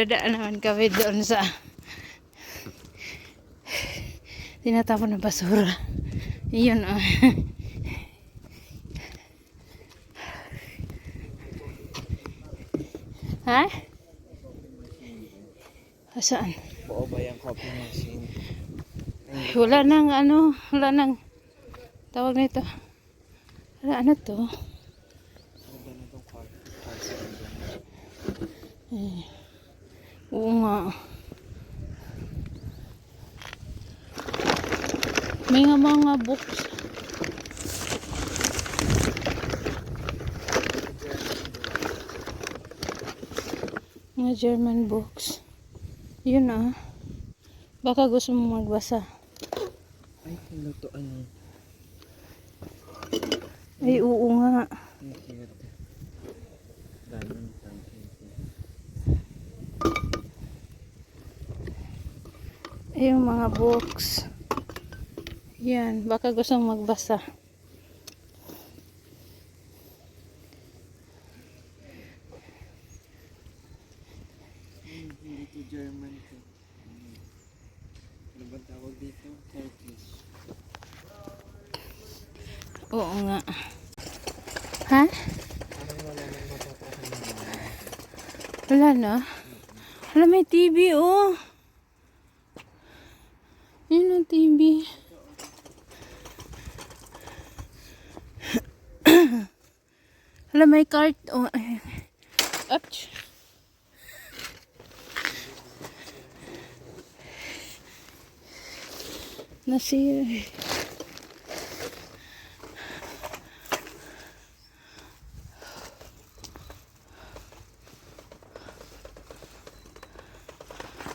Dadaan naman kami doon sa tinatapon ng basura. Iyon oh. Ha? Saan? Oo ba yung coffee machine? Wala nang ano, wala nang tawag nito. Wala ano to? Ganda na itong coffee. Oo nga. May nga mga books. Mga German books. Yun ah. Baka gusto mo magbasa. Ay, lutuan mo. Ay, oo nga. Ang cute. Daming tangkay. Ay, yung mga books. Yan. Baka gusto mo magbasa. Hindi to German to. Ano bang tawag dito? Turkish. Oo nga. Ha? Parang wala nang mapapakalaman. Wala na. Wala, may TV oh. Yun ang TV. Wala, may cart. Oh, ouch. Nasira.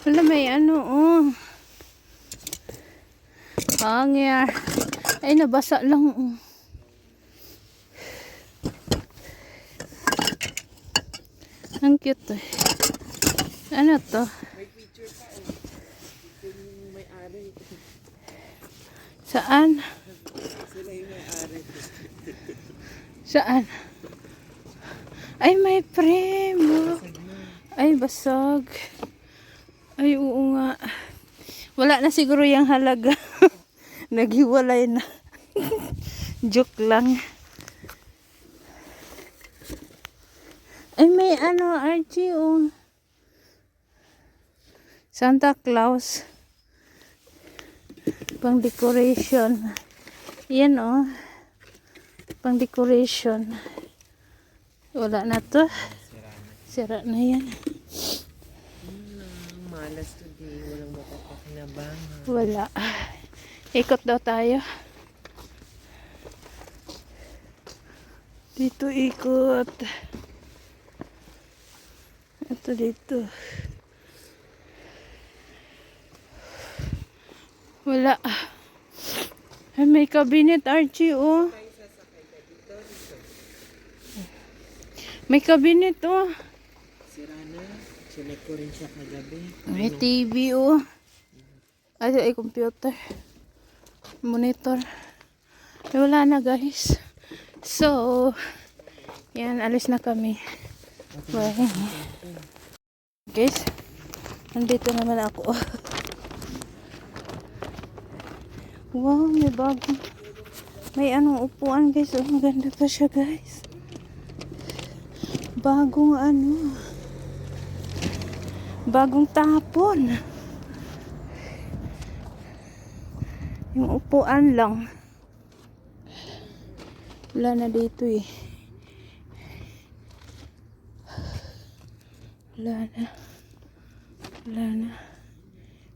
Wala, may ano oh. Hangir. Ay, nabasa lang oh. Ang cute eh. Ano to? May picture pa eh. Ito yung may-ari. Saan? Sila yung may-ari. Saan? Ay, may premo. Ay, basag. Ay, oo nga. Wala na siguro yung halaga. Naghiwalay na. Joke lang. Ay, may ano, Archie, oh. Santa Claus. Pang decoration. Yan, oh. Pang decoration. Wala na to. Sira na yan. Malas today. Walang mapapakinabangan. Wala. Ikot daw tayo. Dito ikot. Ito dito. Wala. Ay, may cabinet, Archie, oh. May cabinet, oh. Sira na. Sinek ko rin siya kagabi. May TV, oh. Ay, computer. Monitor. Ay, wala na, guys. So, yan, alis na kami. Bye. Guys, nandito naman ako. Wow, may bagong, may anong upuan, guys. Oh, maganda pa siya, guys. Bagong ano, bagong tapon. Yung upuan lang. Wala na dito eh. Wala na. Wala na.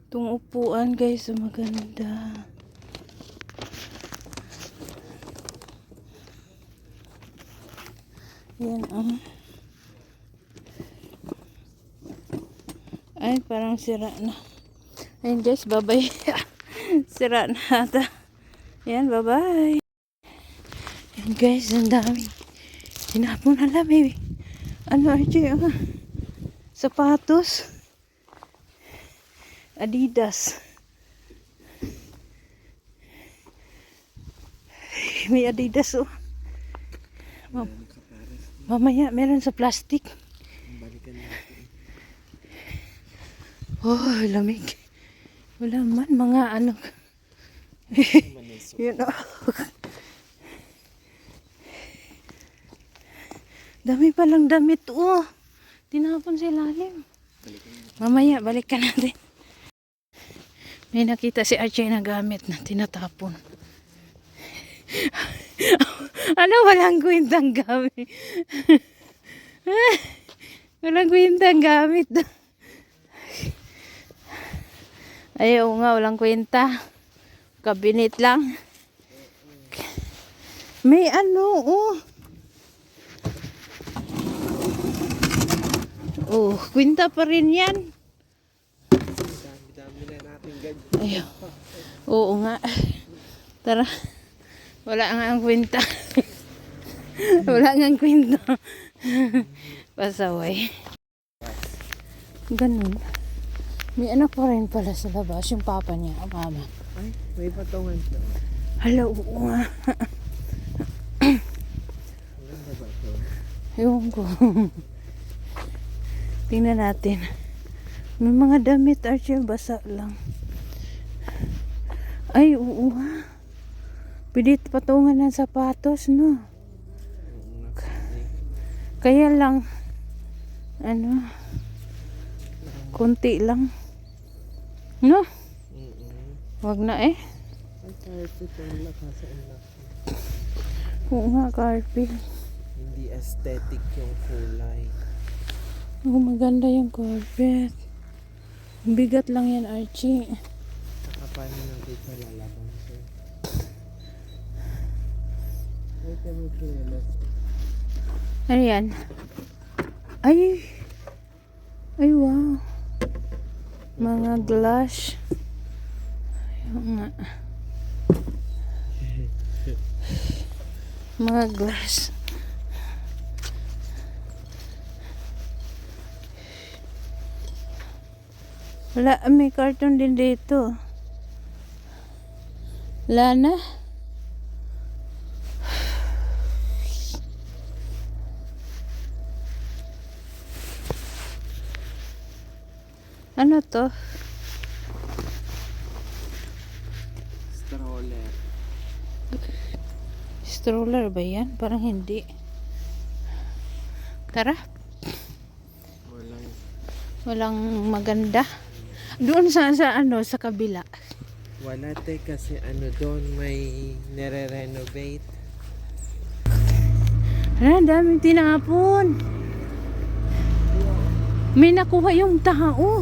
Itong upuan, guys, maganda. Yan, oh. Ay, parang sira na. Ayun, guys, bye-bye. Sira na ata. Yan, bye-bye. Yan, guys, ang dami. Tinapon na lang, baby. Ano, Archie, oh. Sapatos. Adidas. May Adidas, oh. Mamaya, meron sa plastic. Balikan natin. Oh, lamig. Wala man, mga ano. Yun, oh. Dami palang damit, oh. Tinapon sa ilalim. Mamaya, balikan natin. May nakita si Archie na gamit na tinatapon. Ano, walang kwentang gamit. Walang kwentang gamit. Ayaw nga, walang kwenta. Kabinet lang. May ano, oh. Oh, kwenta pa rin yan. Dami-dami na natin ganyan. Ayaw. Oo nga. Tara. Wala nga ang kwenta. Wala nga ang kwenta. Pasaway. Ganun. May anak pa rin pala sa labas. Yung papa niya, mama. Ay, may patungan siya. Hala, oo nga. Maganda ba ito? Ewan ko. Tingnan natin. May mga damit, Archie, basa lang. Ay, oo nga. Pwede patungan ng sapatos, no? Kaya lang, ano, konti lang. No? Wag na eh. Ay, carpet ang lakas ang laki. Oo nga, carpet. Hindi aesthetic yung kulay. Oo, maganda yung carpet. Bigat lang yan, Archie. Saka paano natin sa lalabang siya? Ay, kami kilos. Ano yan? Ay! Ay, wow. Mga glass. Ayun nga. Mga glass. Wala, may carton din dito. Wala na. Ano to? Stroller. Stroller ba yan? Parang hindi. Tara. Walang. Walang maganda. Doon sa ano, sa kabila. Wala te kasi ano doon may nire-renovate. Ano, daming tinapon. May nakuha yung tao.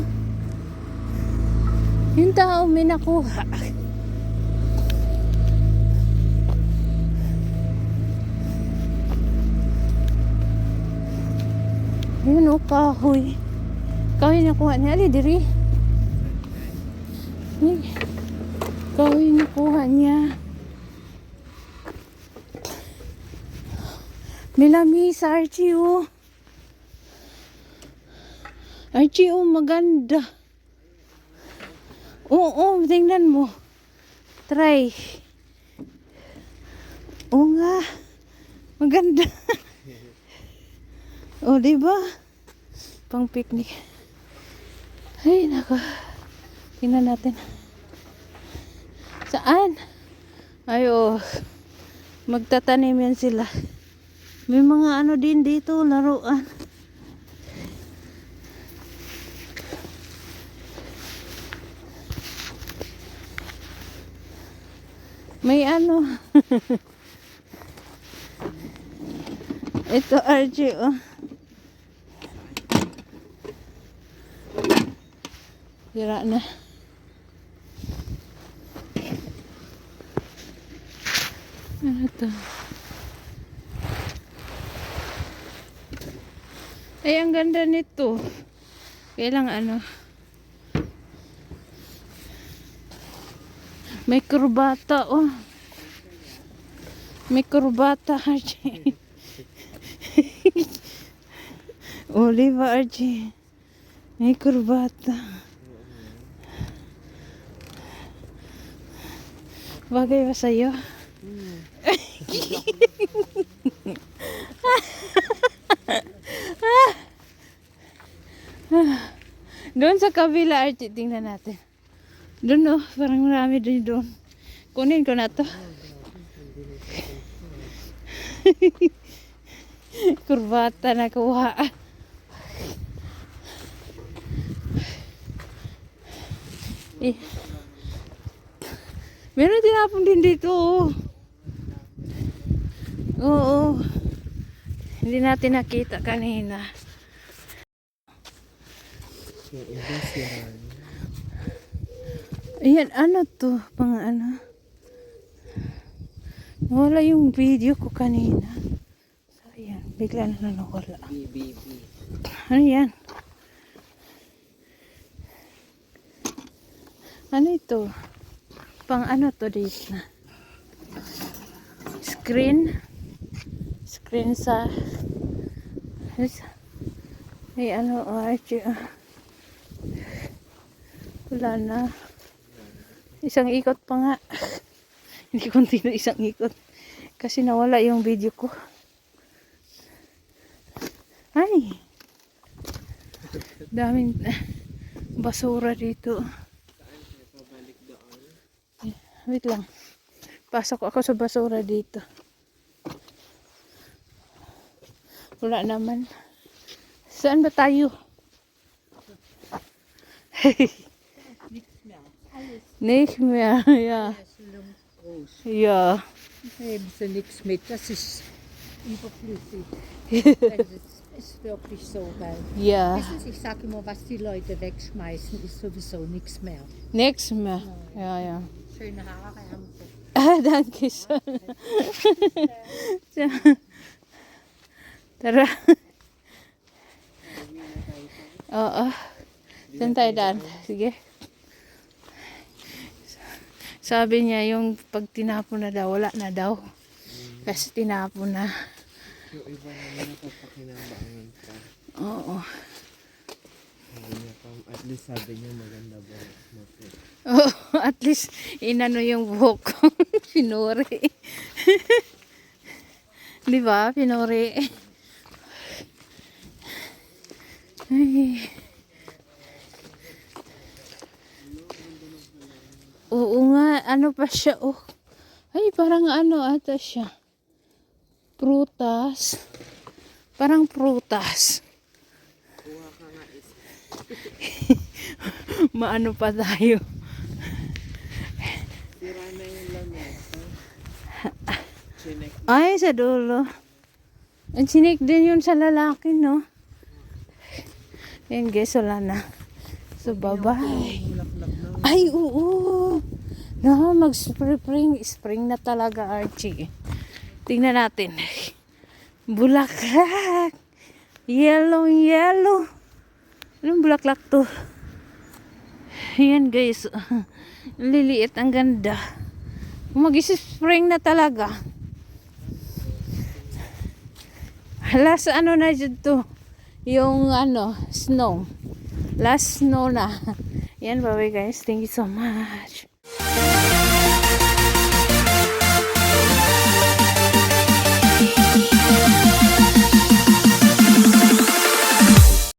Yung tao may nakuha. Ayun o, kahoy. Kahoy nakuha niya. Ali, diri. Ay, kahoy nakuha niya. May lamisa, Archie, oh. Archie, oh, maganda. Oo, tingnan mo. Try. Oo nga. Maganda. Oh, diba? Pang picnic. Ay, nako. Tingnan natin. Saan? Ay, oh. Magtatanim yan sila. May mga ano din dito, laruan. May ano. Ito, Archie, oh. Sira na. Ano to? Ay, ang ganda nito. Kailang ano. May kurbata, oh. May kurbata, Archie. Oliva, Archie. May kurbata. Bagay ba sa'yo? Doon sa kabila, Archie, tingnan natin. Doon, oh, parang marami din doon. Kunin ko na to. Kurbata na kuha. Eh. Meron tinapon din dito, oh. Oo. Hindi natin nakita kanina. Yung iba sira na. Ayan, ano to? Pang ano? Nawala yung video ko kanina. So, ayan. Bigla na nawala. BBB. Ano yan? Ano ito? Pang ano to dito na? Screen. Screen sa... Ay, ano, Archie. Wala na. Isang ikot pa nga. Hindi continue isang ikot. Kasi nawala yung video ko. Ay! Daming basura dito. Pabalik doon. Wait lang. Pasok ako sa basura dito. Wala naman. Saan ba tayo? Nicht mehr, ja. Groß. Ja. Nehmen Sie nichts mit, das ist überflüssig. Das ist wirklich so, weil Ja. wissen Sie, ich sage immer, was die Leute wegschmeißen, ist sowieso nichts mehr. Nichts mehr. Ja, ja. Schöne Haare haben Sie. Ah, danke schön. Tja. Tara. Oo. Saan tayo daan? Sige. Sabi niya yung pag tinapon na daw, wala na daw. Kasi tinapon na. Yung iba naman napapakinabangan pa. Oo. Sabi niya pa, at least sabi niya maganda ba? Oh, at least inano yung buhok ko. Pinuri. Di ba? Pinuri. Ay. Oo nga, ano pa siya, oh. Ay, parang ano ata siya. Prutas. Parang prutas. Kuha ka nga isa. Maano pa tayo. Sira na yung lamesa. Chinek Ay, sa dulo. Ang sinik din yun sa lalaki, no? Yan guys, wala na. So, bye-bye. bulaklak na. Ay, oo. No, mag-spring. Spring na talaga, Archie. Tingnan natin. Bulaklak. Yellow. Anong bulaklak to? Ayan, guys. Liliit. Ang ganda. Mag-spring na talaga. Last ano na dyan to? Yung ano, snow. Last snow na. Yan, bye guys. Thank you so much.